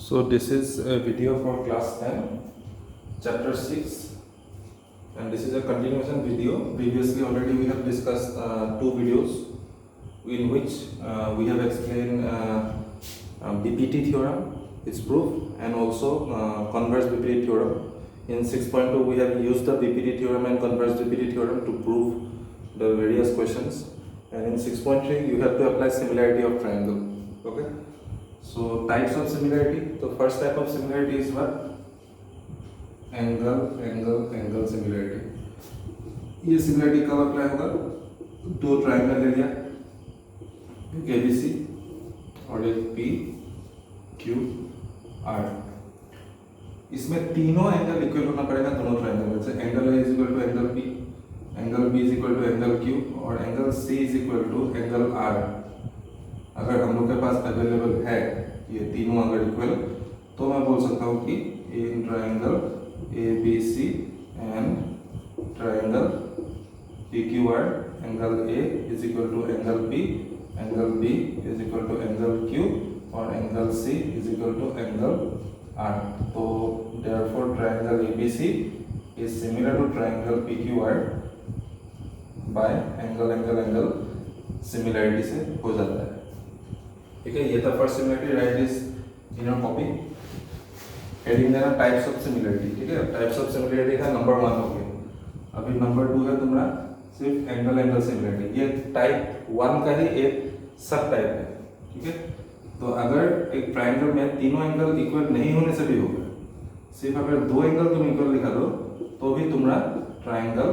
So this is a video for class 10, chapter 6, and this is a continuation video. Previously already we have discussed two videos in which we have explained BPT theorem, its proof, and also converse BPT theorem. In 6.2 we have used the BPT theorem and converse BPT theorem to prove the various questions, and in 6.3 you have to apply similarity of triangle. Okay. So types of similarity. The first type of similarity is what? Angle similarity. ये similarity कब apply होगा? दो triangle ले लिया, एक ABC और एक PQR. इसमें तीनों एंगल इक्वल होना पड़ेगा दोनों ट्राइंगल में से. Angle A is equal to angle B, angle B is equal to angle Q और angle C is equal to angle R. अगर हम लोग के पास अवेलेबल है ये तीनों अगर इक्वल, तो मैं बोल सकता हूँ कि in triangle ABC and triangle PQR, angle A is equal to angle B, angle B is equal to angle Q और angle C is equal to angle R. तो therefore triangle ABC is similar to triangle PQR by angle similarity से हो जाता है. ठीक है, ये था first similarity. Write is in your copy. Heading देना टाइप्स ऑफ सिमिलरिटी. ठीक है, टाइप्स ऑफ सिमिलरिटी का नंबर 1 हो गया. अभी नंबर 2 है तुम्हारा सिर्फ एंगल सिमिलरिटी. ये टाइप 1 का ही एक सब टाइप है. ठीक है, तो अगर एक ट्राइंगल में तीनों एंगल इक्वल नहीं होने से भी होगा, सिर्फ अगर दो एंगल तुम इक्वल लिखा दो तो भी तुम्हारा ट्राइंगल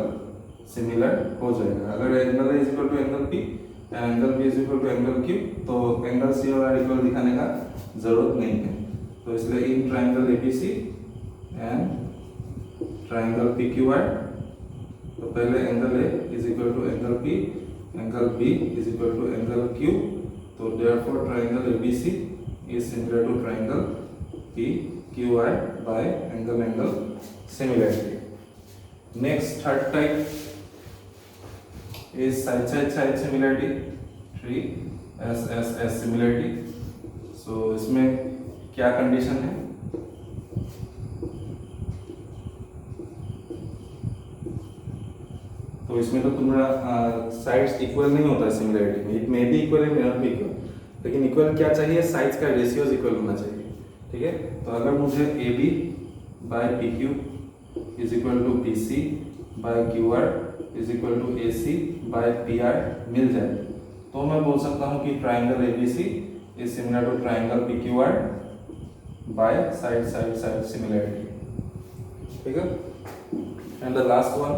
सिमिलर हो जाएगा. अगर angle A is equal to angle P angle B is equal to angle Q, तो एंगल C और R इक्वल दिखाने का जरूरत नहीं है. तो इसलिए in triangle ABC and triangle PQR, तो पहले angle A is equal to angle P, angle B is equal to angle Q. तो therefore triangle ABC is similar to triangle PQR by angle similarity. Next third type is side similarity, 3 similarity. So इसमें क्या condition है? तो इसमें तो तुम्हारा sides equal नहीं होता सिमिलरिटी में. It may be equal and may not be equal, लेकिन इक्वल क्या चाहिए? साइड्स का रेशियोज इक्वल होना चाहिए. ठीक है, तो अगर मुझे AB by PQ is equal to BC by QR is equal to AC by PR मिल जाए, तो मैं बोल सकता हूँ कि triangle ABC is similar to triangle PQR by side similarity. ठीक है, and the last one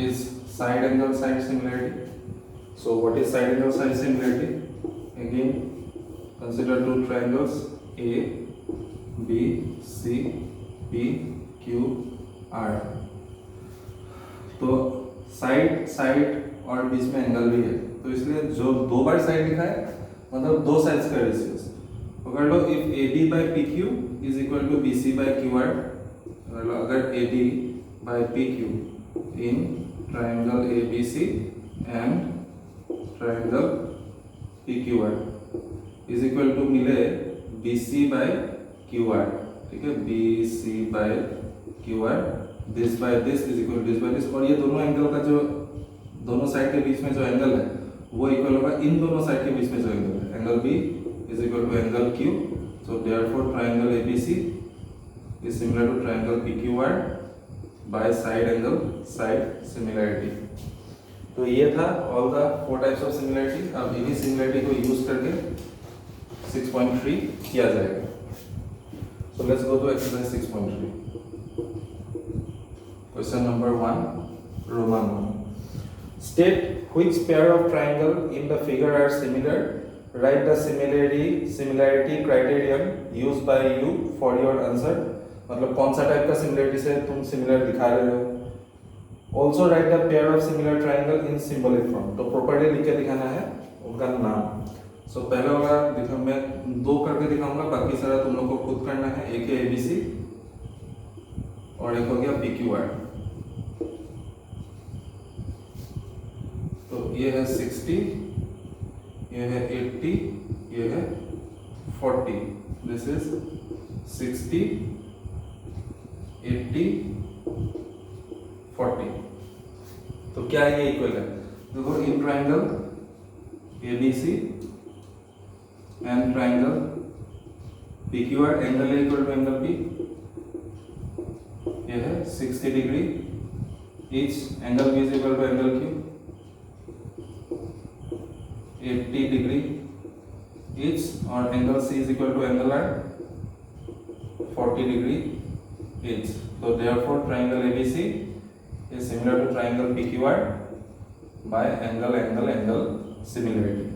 is side angle side similarity. So what is side angle side similarity? Again, consider two triangles A, B, C, P, Q, R. तो side और बीच में angle भी है, तो इसलिए जो दो बार साइड लिखा है मतलब दो साइड्स का रेशियोस पकड़ लो. If AB by PQ is equal to BC by QR, अगर AB by PQ in triangle ABC and triangle PQR is equal to मिले BC बाय QR. ठीक है, BC by QR, this by this is equal this by this, और ये दोनों angle का जो दोनों साइड के बीच में जो एंगल है वो इक्वल होगा इन दोनों साइड के बीच में जो एंगल है. Angle B is equal to angle Q. So therefore triangle ABC is similar to triangle PQR by side angle side similarity. तो ये था all the 4 types of similarity. अब इन्हीं सिमिलरिटी को यूज करके 6.3 किया जाएगा. So let's go to exercise 6.3. Question number 1, Roman 1. State which pair of triangle in the figure are similar. Write the similarity criterion used by you for your answer. मतलब कौन सा type का similarity से तुम similar दिखा रहे हो. Also right the pair of similar triangle in symbolic form. तो प्रॉपर्ली लिख के दिखाना है उनका नाम. सो पहला वाला देखो, मैं 2 करके दिखाऊंगा, बाकी सारा तुम लोग को खुद करना है. एक है ABC और एक हो गया PQR. तो ये है 60, ये है 80, ये है 40. This is 60, 80, 40. तो क्या ये इक्वल है? देखो in triangle ABC and triangle PQR angle A equal to angle B. ये है 60 degree each. Angle B is equal to angle Q 80 degree each. और angle C is equal to angle R 40 degree each. So therefore triangle ABC is similar to triangle PQR by angle similarity.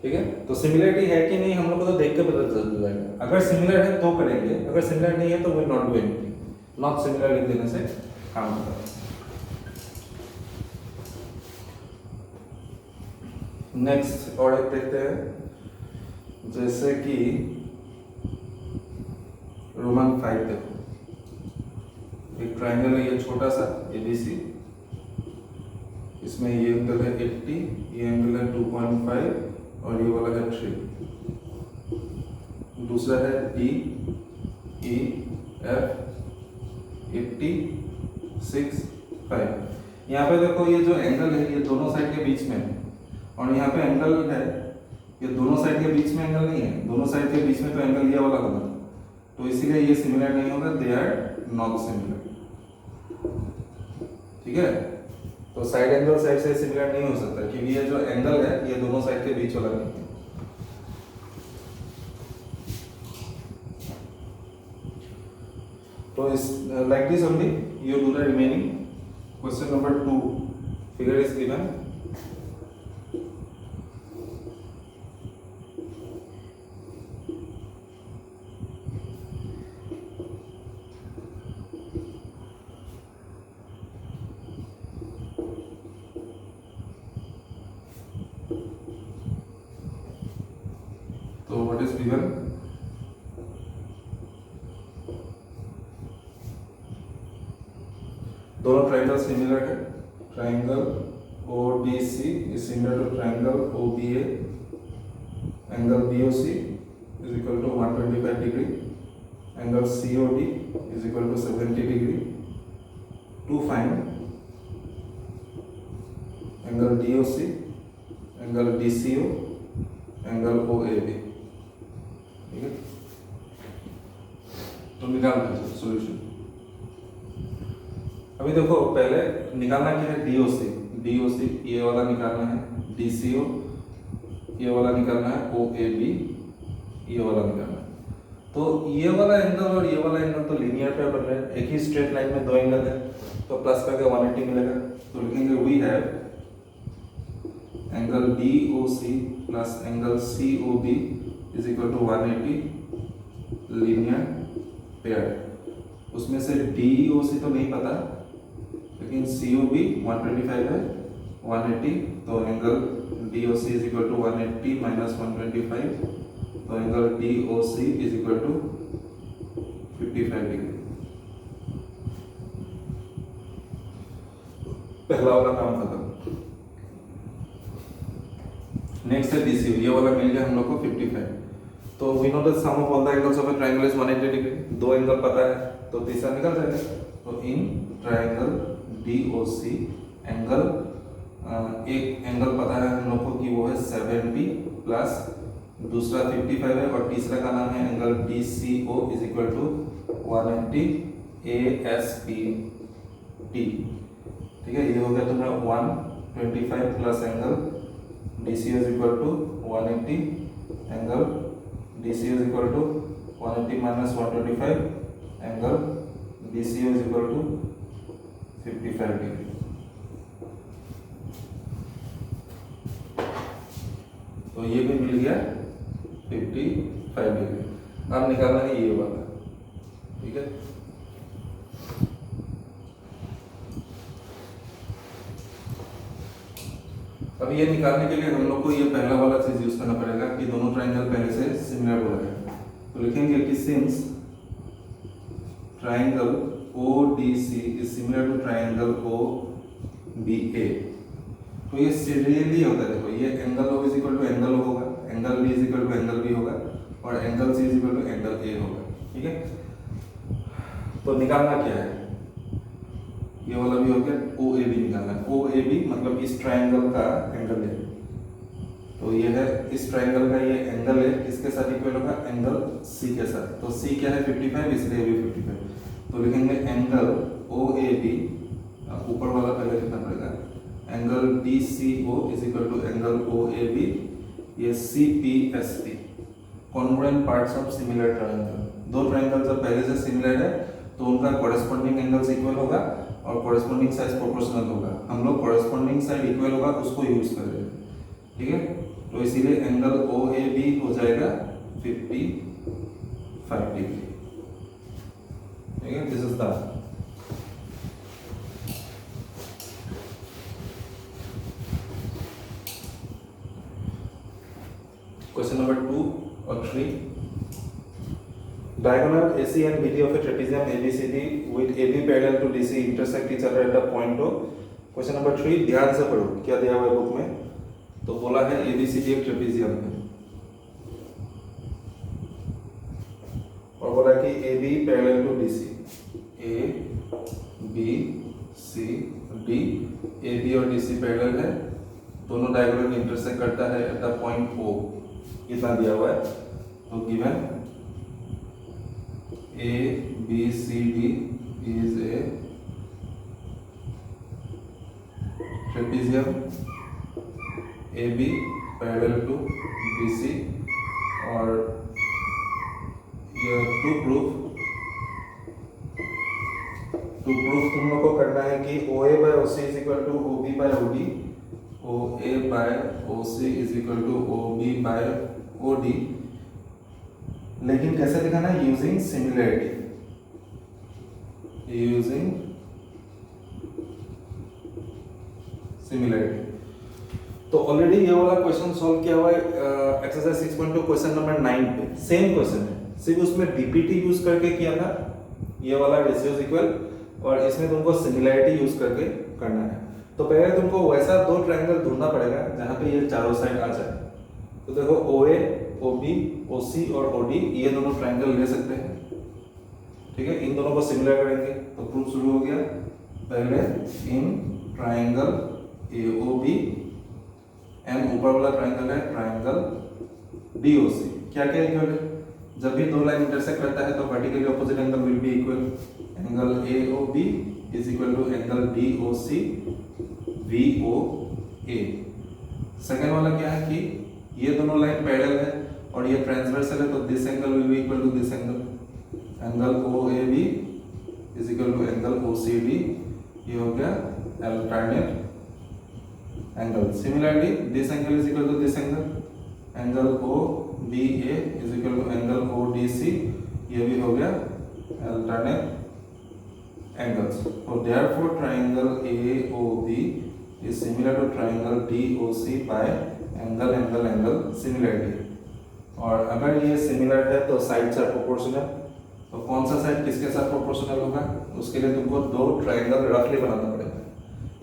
ठीक है, तो similarity है कि नहीं हम लोग को तो देख के पता चल जाएगा. अगर सिमिलर है तो करेंगे, अगर सिमिलर नहीं है तो will not do anything. Not similar लिख देने से काम होता है. नेक्स्ट और एक देखते हैं, जैसे कि रोमन 5 देखो. एक ट्राइंगल है ये छोटा सा ABC, इसमें ये एंगल है 80, ये एंगल है 2.5 और ये वाला है 3. दूसरा है DEF 80, 6, 5. यहाँ पे देखो ये जो एंगल है ये दोनों साइड के बीच में है, और यहाँ पे एंगल है ये दोनों साइड के बीच में एंगल नहीं है. दोनों साइड के बीच में तो एंगल ये वाला होगा, तो इसीलिए ये सिमिलर नहीं होगा. They are not similar. ठीक है, तो साइड एंगल साइड से सिमिलर नहीं हो सकता, क्योंकि ये जो एंगल है ये दोनों साइड के बीच वाला नहीं है. तो इस like this only you do the remaining. Question number 2 figure is given. So what is given? दोनों ट्राइंगल सिमिलर है. Triangle ODC is similar to triangle OBA. Angle BOC is equal to 125 degree. Angle COD is equal to 70 degree. To find angle DOC, angle DCO, angle OAB. ठीक है, तो निकालना है solution. अभी देखो पहले निकालना क्या है? DOC ये वाला निकालना है. DCO ये वाला निकालना है. OAB ये वाला निकालना है. तो ये वाला एंगल और ये वाला एंगल तो लीनियर पे बन रहे हैं. एक ही स्ट्रेट लाइन में दो एंगल है, तो प्लस करके 180 मिलेगा. तो लिखेंगे we have angle DOC plus angle COB is equal to 180 linear pair. उसमें से DOC तो नहीं पता, लेकिन COB 125 है 180. तो angle DOC is equal to 180 minus 125. तो angle DOC is equal to 55 degree. पहला वाला काम खत्म. नेक्स्ट है DCO. ये वाला मिल गया हम लोग को 55. तो we know the sum of all the angles of a triangle is 180 degree. दो एंगल पता है तो तीसरा निकल जाएगा. तो इन ट्रायंगल DOC एंगल एक एंगल पता है हम लोग को कि वो है 70 प्लस दूसरा 55 है, और तीसरा का नाम है angle DCO is equal to 180 ASPT. ठीक है, ये हो गया तुम्हारा 125 plus angle DCO is equal to 180. Angle DCO is equal to 180 minus 125. Angle DCO is equal to 55 degree. तो ये भी मिल गया 55 डिग्री. अब निकालना है ये वाला. ठीक है, अब ये निकालने के लिए हम लोग को ये पहला वाला चीज यूज करना पड़ेगा कि दोनों ट्राइंगल पहले से सिमिलर हो रहे हैं. तो लिखेंगे कि since triangle ODC is similar to triangle OBA. तो ये सीरियली होता है। देखो ये angle O is equal to angle O होगा, angle B is equal to angle B होगा और angle C is equal to angle A होगा। ठीक है, तो निकालना क्या है, ये वाला भी हो गया, OAB निकालना है। OAB मतलब इस ट्रायंगल का एंगल है, तो ये है इस ट्रायंगल का ये एंगल है, किसके साथ इक्वल होगा, एंगल C के साथ। तो C क्या है 55, इसलिए भी 55। तो लिखेंगे एंगल OAB, ऊपर वाला पहले लिखना पड़ेगा, angle DCO is equal to angle OAB, ये CPST, congruent parts of similar triangle. दो ट्रायंगल जब पहले से सिमिलर है तो उनका कॉरेस्पॉन्डिंग एंगल्स इक्वल होगा और कॉरेस्पॉन्डिंग साइड प्रोपोर्शनल होगा। हम लोग कॉरेस्पॉन्डिंग साइड इक्वल होगा उसको यूज कर रहे हैं। ठीक है, तो इसीलिए एंगल OAB हो जाएगा 55 डिग्री। ठीक है, this is the question number 2 or 3. Diagonal AC and BD of a trapezium ABCD with AB parallel to DC intersect each other at the point O. Question number 3, ध्यान से पढ़ो क्या दिया हुआ है बुक में। तो बोला है ABCD एक ट्रेपेजियम है और बोला कि AB parallel to DC, A B C D, AB और DC पैरेलल है, दोनों डायगोनल इंटरसेक्ट करता है एट द पॉइंट O। कितना दिया हुआ है, तो given ABCD is a trapezium, AB parallel to BC, और ये टू प्रूफ तुम लोग को करना है कि OA by OC is equal to OB by OD, OA by OC is equal to OB by OD, लेकिन कैसे दिखाना है, यूजिंग सिमिलैरिटी, यूजिंग सिमिलैरिटी। तो ऑलरेडी ये वाला क्वेश्चन सॉल्व किया हुआ है एक्सरसाइज 6.2 क्वेश्चन नंबर 9 पे, सेम क्वेश्चन है, सिर्फ उसमें डीपीटी यूज करके किया था, ये वाला रेशियोज इक्वल, और इसमें तुमको सिमिलैरिटी यूज करके करना है। तो पहले तुमको वैसा दो ट्रायंगल ढूंढना पड़ेगा जहां पे ये चारों साइड आ जाए। तो देखो OA, OB, OC और OD ये दोनों ट्रायंगल ले सकते हैं। ठीक है, इन दोनों को सिमिलर करेंगे तो प्रूफ शुरू हो गया। पहले इन ट्रायंगल AOB एंड ऊपर वाला ट्रायंगल है ट्रायंगल DOC, क्या क्या इक्वल है, जब भी दो लाइन इंटरसेक्ट करता है तो vertically opposite angle will be equal. Angle AOB is equal to angle DOC VOA। Second वाला क्या है कि ये दोनों लाइन पैरेलल है और ये ट्रांसवर्सल है, तो this angle will be equal to this angle, angle OAB is equal to angle OCD, ये हो गया alternate angle. Similarly this angle is equal to this angle, angle OBA is equal to angle ODC, ये भी हो गया alternate angles. So therefore triangle AOB is similar to triangle DOC by angle similarity. और अगर ये similar है तो sides are proportional. तो कौन सा साइड किसके साथ प्रोपोर्शनल होगा, उसके लिए तुमको दो ट्रायंगल रफली बनाना पड़ेगा।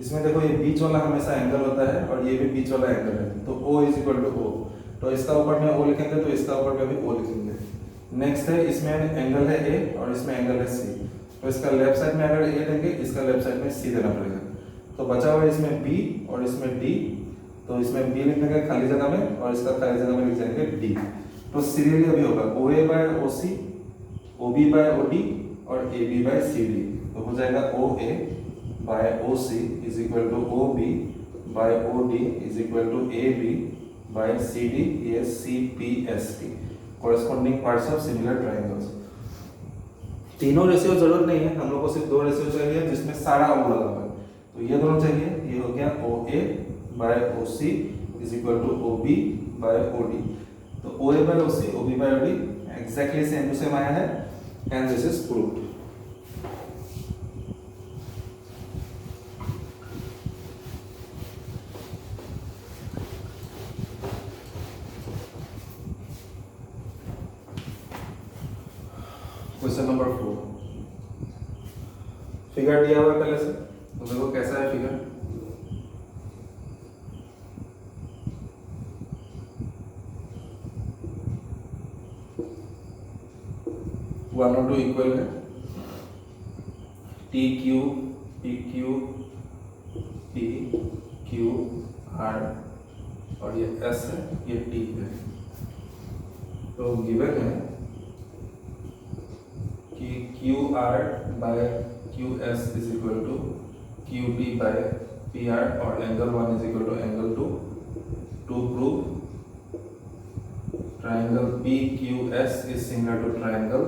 इसमें देखो ये बीच वाला हमेशा एंगल होता है और ये भी बीच वाला एंगल है, तो O is equal to O, तो इसका ऊपर में O लिखेंगे तो इसका ऊपर में भी O लिखेंगे। नेक्स्ट है इसमें एंगल है A और इसमें एंगल है C, तो इसका लेफ्ट साइड में अगर A देंगे इसका लेफ्ट साइड में C देना पड़ेगा। तो बचा हुआ इसमें B और इसमें D, तो इसमें B लिख देंगे खाली जगह में और इसका खाली जगह में लिख जाएंगे D। तो सीरियली अभी होगा OA by OC, OB by OD और AB बाय CD, तो हो जाएगा OA by OC is equal to OB by OD is equal to AB by CD, ये CPST, corresponding parts of similar triangles. तीनों ratio जरूरत नहीं है, हम लोग को सिर्फ दो रेशियो चाहिए जिसमें सारा O लगा हुआ है, तो ये दोनों चाहिए। ये हो गया OA by OC is equal to OB by OD, तो OA by OC OB by OD exactly same to same आया है and this is proved. Question number 4, figure दिया हुआ है पहले से, तो देखो कैसा है फिगर। 1 और 2 इक्वल है, T Q P Q P Q are और ये एस है, ये टी है। तो गिवन है कि Q R by Q S is equal to Q T by P R और angle 1 is equal to angle 2 to prove triangle P Q S is similar to triangle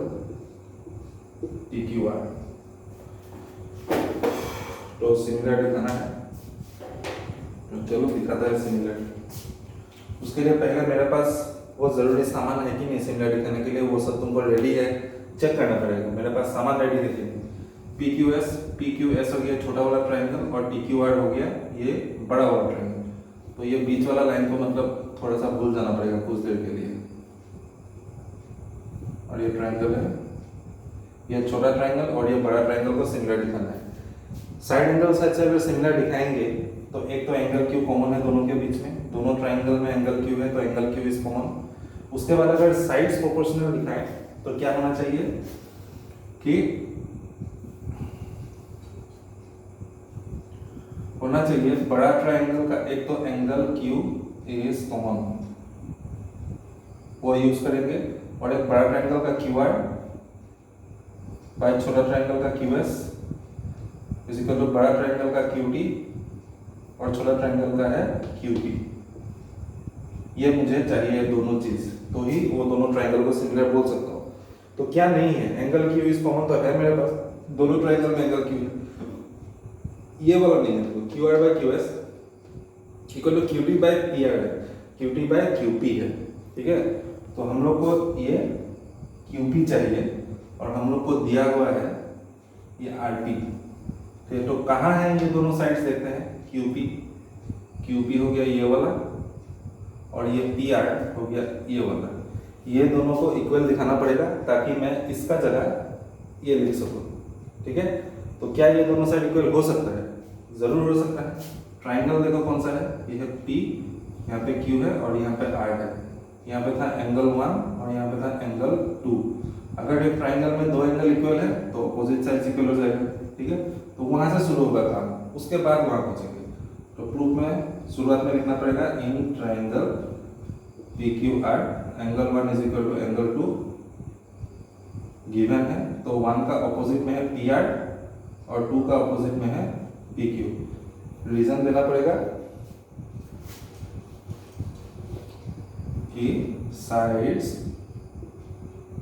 T Q R. तो similar दिखाना है, तो चलो दिखाता है similar. उसके लिए पहले मेरे पास वो जरूरी सामान है कि नहीं सिमिलर दिखाने के लिए, वो सब तुमको रेडी है, चेक करना पड़ेगा। मेरे पास सामान रेडी देखिए, पी क्यू एस हो गया छोटा वाला ट्राइंगल और टी क्यू आर हो गया ये बड़ा वाला ट्राइंगल। तो ये बीच वाला लाइन को मतलब थोड़ा सा भूल जाना पड़ेगा कुछ देर के लिए। और ये ट्राइंगल है, ये छोटा ट्राइंगल और ये बड़ा ट्राइंगल को सिमिलर दिखाना है। साइड एंगल से अगर सिमिलर दिखाएंगे तो एक तो एंगल क्यू कॉमन है दोनों के बीच में, दोनों ट्राइंगल में एंगल क्यू है तो एंगल क्यू इज कॉमन। उसके बाद अगर साइड्स प्रोपोर्शनल दिखाएं तो क्या होना चाहिए कि होना चाहिए बड़ा ट्राइंगल का एक तो एंगल क्यू इज कॉमन, वो यूज करेंगे, और एक बड़ा ट्राइंगल का क्यू आर बाय छोटा ट्राइंगल का Q S is equal to बड़ा ट्राइंगल का क्यू टी और छोटा ट्राइंगल का है क्यू पी। ये मुझे चाहिए दोनों चीज, तो ही वो दोनों ट्राइंगल को सिमिलर बोल सकता हूँ। तो क्या नहीं है, एंगल क्यू इज कॉमन तो है मेरे पास, दोनों ट्राइंगल में एंगल क्यू है, ये वाला नहीं है। देखो Q R by Q S equal to Q T by P R है, Q T by Q P है, ठीक है। तो हम लोग को ये क्यू पी चाहिए और हम लोग को दिया हुआ है ये आर पी। तो कहाँ है ये दोनों साइड्स देखते हैं, क्यू पी हो गया ये वाला और ये पी आर हो गया ये वाला। ये दोनों को इक्वल दिखाना पड़ेगा ताकि मैं इसका जगह ये लिख सकूं, ठीक है। तो क्या ये दोनों साइड इक्वल हो सकता है? जरूर हो सकता है। ट्राइंगल देखो कौन सा है, ये है P, यहाँ पे Q है और यहाँ पे R है। यहाँ पे था एंगल 1 और यहाँ पे था एंगल 2। अगर एक ट्राइंगल में दो एंगल इक्वल है तो अपोजिट साइड्स इक्वल हो जाएगा, ठीक है। तो वहां से शुरू होगा काम, उसके बाद वहां पहुंचेंगे। तो प्रूफ में शुरुआत में लिखना पड़ेगा in triangle P Q R angle 1 is equal to angle 2 given है। तो 1 का ऑपोजिट में है पी आर और 2 का ऑपोजिट में है पी क्यू। रीजन देना पड़ेगा कि sides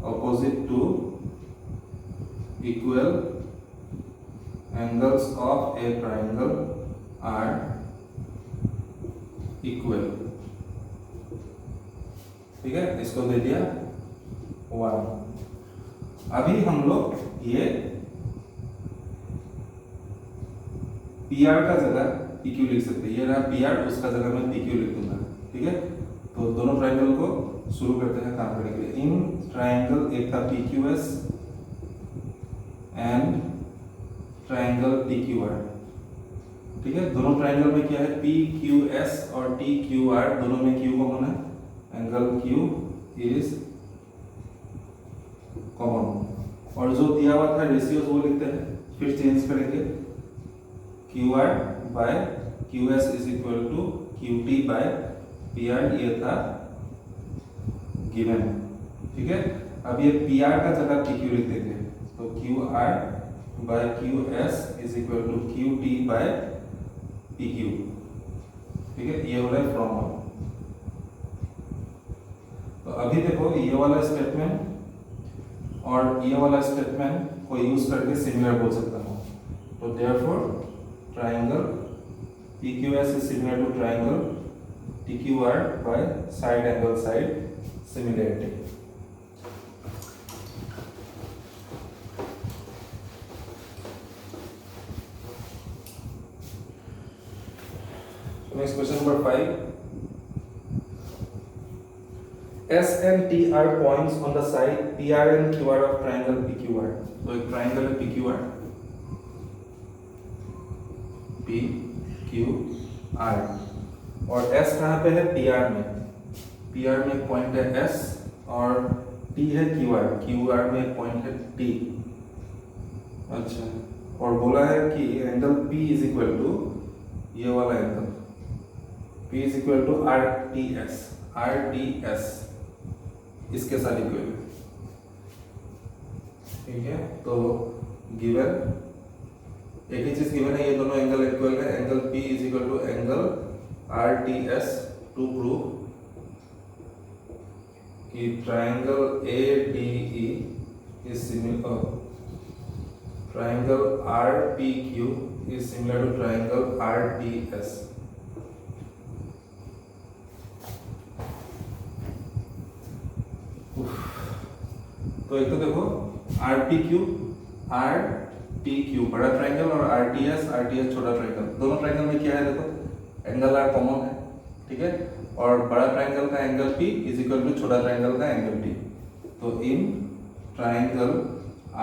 opposite to equal angles of a triangle are equal, ठीक है। इसको दे दिया 1। अभी हम लोग ये PR का जगह PQ लिख सकते हैं, ये रहा PR, उसका जगह मैं PQ लिख दूंगा, ठीक है। तो दोनों ट्राइंगल को शुरू करते हैं काम करने के लिए। इन ट्राइंगल एक था PQS एंड ट्राइंगल TQR, ठीक है। दोनों ट्राइंगल में क्या है, PQS और TQR दोनों में Q कॉमन है, एंगल Q इज कॉमन। और जो दिया हुआ था रेशियोज वो लिखते हैं, फिर चेंज करेंगे। QR by QS is equal to QT by PR, ये था गिवन, ठीक है। अब ये PR का जगह PQ लिख देंगे, तो QR by QS is equal to QT by PQ, ठीक है। ये हो रहा है फ्रॉम। तो अभी देखो ये वाला स्टेटमेंट और ये वाला स्टेटमेंट को यूज करके सिमिलर बोल सकता हूँ। तो therefore triangle PQS is similar to triangle TQR by side angle side similarity. Next question number 5. S and T are points on the side PR and QR of triangle PQR. तो एक triangle है PQR, PQR, और S कहाँ पे है, PR में। PR में एक पॉइंट है S और टी है क्यू आर में एक पॉइंट है टी। अच्छा, और बोला है कि angle P is equal to ये वाला angle P is equal to R T S इसके साथ इक्वल है। ठीक है, तो गिवन एक ही चीज गिवन है, ये दोनों एंगल इक्वल है। Angle P is equal to angle R T S to prove कि triangle A D E is similar, triangle RPQ is similar to triangle RTS. तो एक तो देखो RPQ बड़ा ट्राइंगल और RTS छोटा ट्राइंगल, दोनों ट्राइंगल में क्या है देखो एंगल R कॉमन है। ठीक है, और बड़ा ट्राइंगल का angle P is equal to छोटा ट्राइंगल का एंगल T। तो in triangle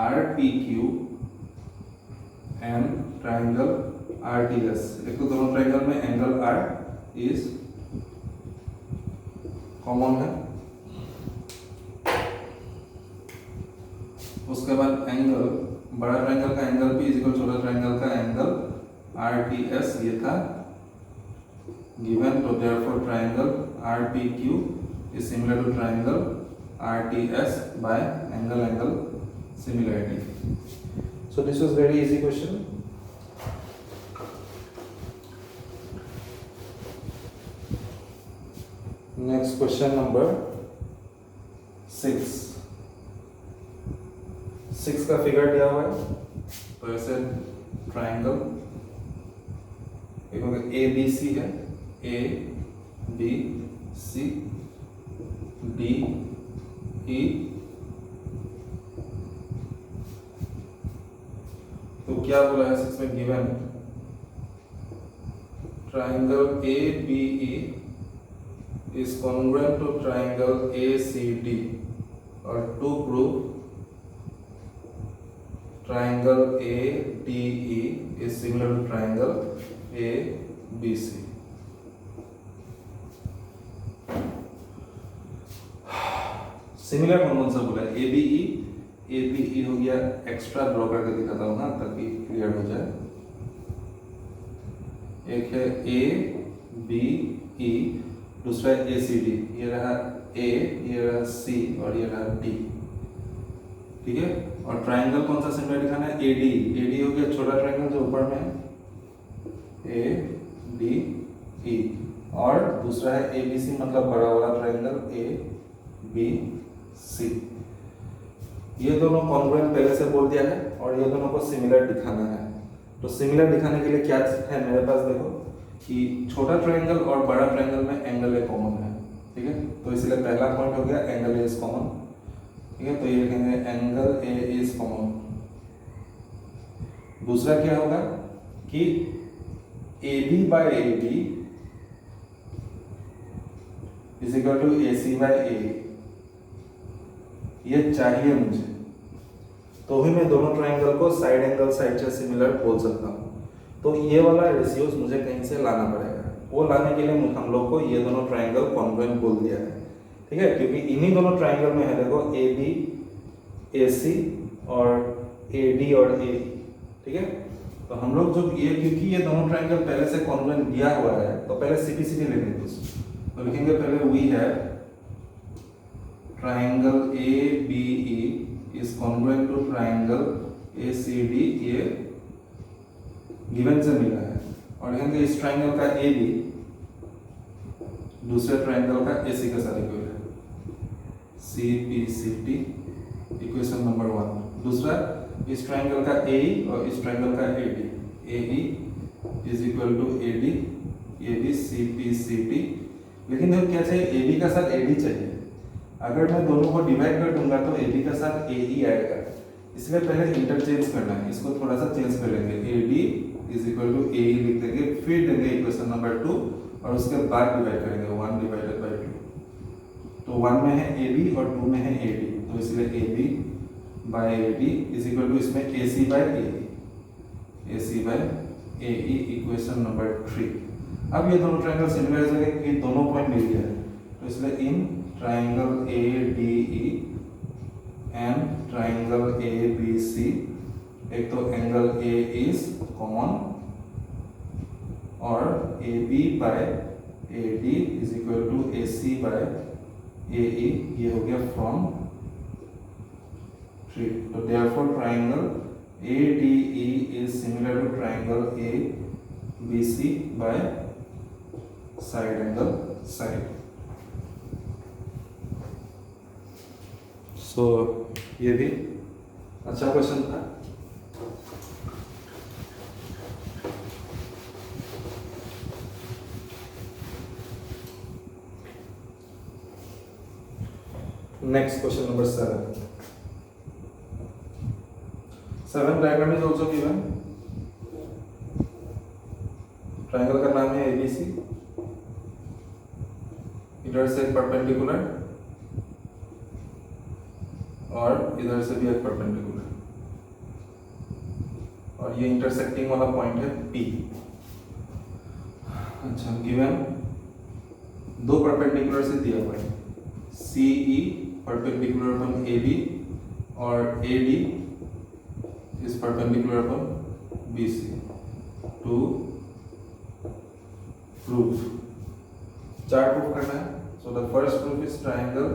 RPQ and triangle RTS, एक तो दोनों ट्राइंगल में एंगल R इज कॉमन है। उसके बाद एंगल बड़ा ट्राइंगल का एंगल P इज इक्वल छोटा ट्राइंगल का एंगल RTS ये था गिवन। तो therefore triangle RPQ is similar to triangle RTS by angle similarity. So this was very easy question. Next question number 6. 6 का फिगर दिया हुआ है, तो ऐसे ट्राइंगल एक ए बी सी है, ए बी सी डी ई। तो क्या बोला है 6 में given triangle A B E is congruent to triangle A C D, और to prove triangle A D E is similar to triangle A B C. Similar कौन सा बोला है? ए बी ई हो गया, एक्स्ट्रा ड्रॉ करके दिखाता हूँ ना ताकि क्लियर हो जाए। एक है ए बी ई, दूसरा है ए सी डी। ये रहा ए, ये रहा सी और ये रहा डी। ठीक है, और ट्राइंगल कौन सा सिमिलर दिखाना है? ए डी हो गया छोटा ट्राइंगल जो ऊपर में है, ए डी ई, और दूसरा है ए बी सी मतलब बड़ा वाला ट्राइंगल ए बी सी। ये दोनों कॉन्ग्रुएंट पहले से बोल दिया है और ये दोनों को सिमिलर दिखाना है। तो सिमिलर दिखाने के लिए क्या है मेरे पास, देखो कि छोटा ट्राइंगल और बड़ा ट्राइंगल में एंगल ए कॉमन है। ठीक है, तो इसलिए पहला पॉइंट हो गया एंगल ए इज कॉमन। ठीक है, तो ये लिखेंगे एंगल ए इज कॉमन। दूसरा क्या होगा कि A B by A D is equal to A C by A, ये चाहिए मुझे, तो ही मैं दोनों ट्राइंगल को साइड एंगल साइड से सिमिलर बोल सकता हूँ। तो ये वाला रेशियोज मुझे कहीं से लाना पड़ेगा, वो लाने के लिए हम लोग को ये दोनों ट्राइंगल कॉन्ग्रुएंट बोल दिया है। ठीक है, क्योंकि इन्हीं दोनों ट्राइंगल में है देखो ए बी ए सी और ए डी और ए। ठीक है, तो हम लोग जो ये क्योंकि ये दोनों ट्राइंगल पहले से कॉन्ग्रुएंट दिया हुआ है, तो पहले सीपीसीटी लेंगे। तो लिखेंगे पहले वी है triangle A B E is congruent to triangle A C D, ये गिवन से मिला है। और लिखेंगे इस ट्राइंगल का ए बी दूसरे ट्राइंगल का ए सी के साथ इक्वल है, C P C T equation number 1। दूसरा इस ट्राइंगल का ए और इस ट्राइंगल का A D, A E is equal to A D, A B C P C T. लेकिन देखो क्या चाहिए, ए बी का साथ ए डी चाहिए। अगर मैं दोनों को डिवाइड कर दूंगा तो ए बी का साथ ए ई आएगा, इसलिए पहले इंटरचेंज करना है, इसको थोड़ा सा चेंज कर लेंगे। A D is equal to A E लिख देंगे, फिर देंगे इक्वेशन नंबर 2 और उसके बाद डिवाइड करेंगे 1 डिवाइडेड बाय 2। तो 1 में है ए बी और 2 में है ए डी, तो इसलिए A B by A D is equal to इसमें A C by A E, A C by A E equation number 3। अब ये दोनों ट्राइंगल सिमिलर हो गए कि दोनों पॉइंट मिल गया है, तो इसलिए in triangle A D E and triangle A B C, एक तो एंगल ए इज कॉमन और A B by A D is equal to A C by A E, ये हो गया फ्रॉम ट्री। तो therefore triangle A D E is similar to triangle A B C by side angle side. So ये भी अच्छा question था। Next question number 7. 7 diagram is also given. Triangle का नाम है ABC. इधर से एक परपेंडिकुलर और इधर से भी एक परपेंडिकुलर, और ये इंटरसेक्टिंग वाला पॉइंट है P। अच्छा, गिवन दो परपेंडिकुलर से दिया हुआ है, CE perpendicular upon AB और AD is perpendicular upon BC to prove। चार प्रूफ करना है। So the first proof is triangle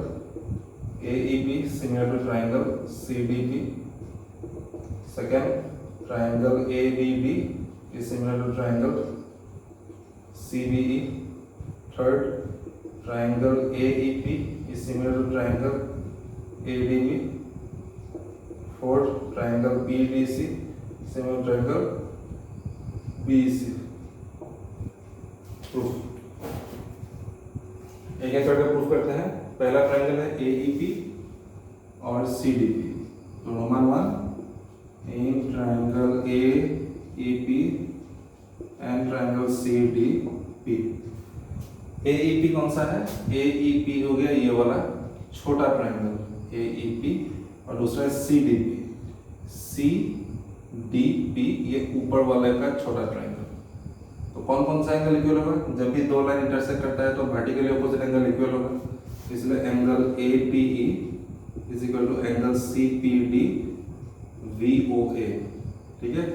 AEB similar to triangle CDP। Second, triangle ABB is similar to triangle CBE। Third, triangle AEP is similar to triangle ADB। Fourth, triangle BDC similar to triangle BEC। Proof एक एक करके proof करते हैं। पहला triangle है AEP और CDP, तो Roman 1 in triangle AEP and triangle CDP। AEP कौन सा है? AEP हो गया ये वाला छोटा ट्राइंगल AEP, और दूसरा है CDP। CDP ये ऊपर वाले का छोटा ट्राइंगल। तो कौन कौन सा एंगल इक्वल होगा? जब भी दो लाइन इंटरसेक्ट करता है तो वर्टिकली ऑपोजिट एंगल इक्वल होगा, इसलिए angle APE is equal to angle CPD VOA। ठीक है।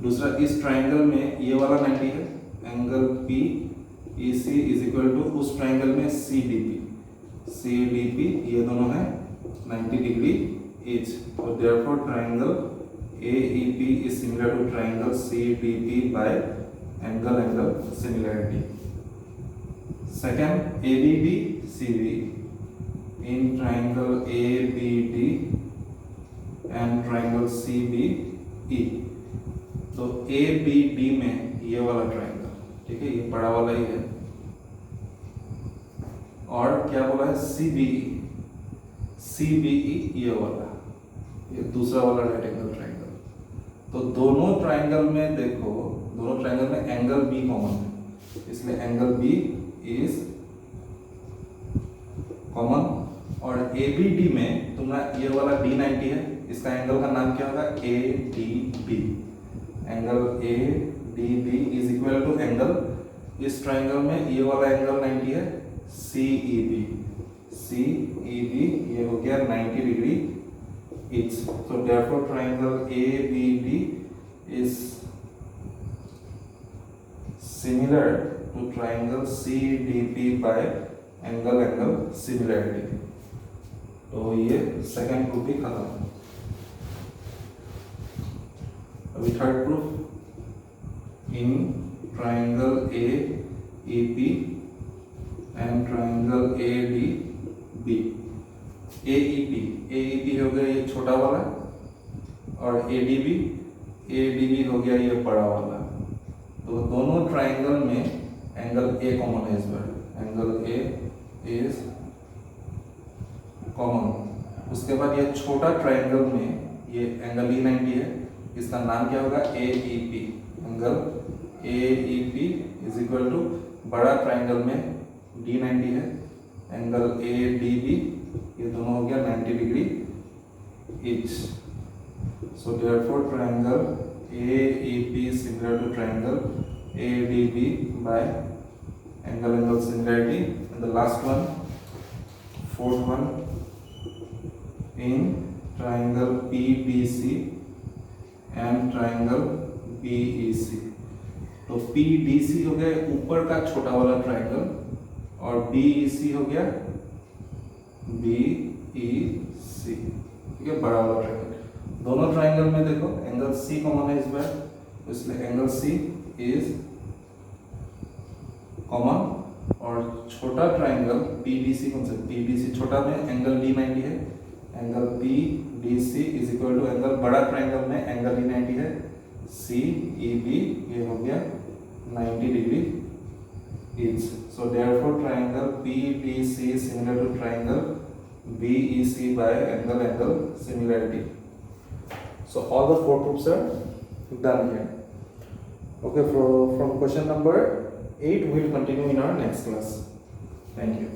दूसरा, इस ट्राइंगल में ये वाला 90 है, angle PEC is equal to उस ट्राइंगल में CDP ये दोनों है 90 डिग्री ईच। तो therefore triangle AEP is similar to triangle CDP by angle similarity. Second, ABD CBE in triangle ABD and triangle CBE। तो ABD में ये वाला ट्राइंगल, ठीक है, ये बड़ा वाला ही है, और क्या बोला है CBE ये वाला, ये दूसरा वाला राइट एंगल ट्राइंगल। तो दोनों ट्राइंगल में देखो, दोनों ट्राइंगल में एंगल B कॉमन है, इसलिए एंगल B इज कॉमन। और ABD में तुम्हारा ये वाला D90 है, इसका एंगल का नाम क्या होगा? ADB। Angle ADB is equal to angle, इस ट्राइंगल में ये वाला एंगल 90 है CEB ये हो गया 90 degree each. So therefore triangle ABD is similar to triangle CDP by angle similarity. तो ये सेकंड प्रूफ भी खत्म। अभी third proof, in triangle AEP and triangle ADB। AEP हो गया ये छोटा वाला, और ADB हो गया ये बड़ा वाला। तो दोनों ट्राइंगल में एंगल A कॉमन है, इस बार एंगल A इज कॉमन। उसके बाद ये छोटा ट्राइंगल में ये एंगल E90 है, इसका नाम क्या होगा? AEP। Angle AEP is equal to बड़ा ट्राइंगल में D90 है, एंगल ADB ये दोनों हो गया 90 degree each. So therefore triangle AEP similar to triangle ADB by angle similarity. And the last one, fourth one, in triangle PDC and triangle BEC। तो PDC हो गया ऊपर का छोटा वाला ट्राइंगल और BEC हो गया BEC, ठीक है, बड़ा वाला ट्राइंगल। दोनों ट्राइंगल में देखो एंगल C कॉमन है इस बार, इसलिए एंगल C इज कॉमन। और छोटा ट्राइंगल PDC कौन सा, PDC छोटा में एंगल D90 है, angle PDC is equal to angle बड़ा ट्राइंगल में एंगल E90 है CEB, ये हो गया 90 degree each। So therefore triangle PDC is similar to triangle BEC by angle similarity। So all the four proofs are done here। Okay, from question number 8 we will continue in our next class। Thank you।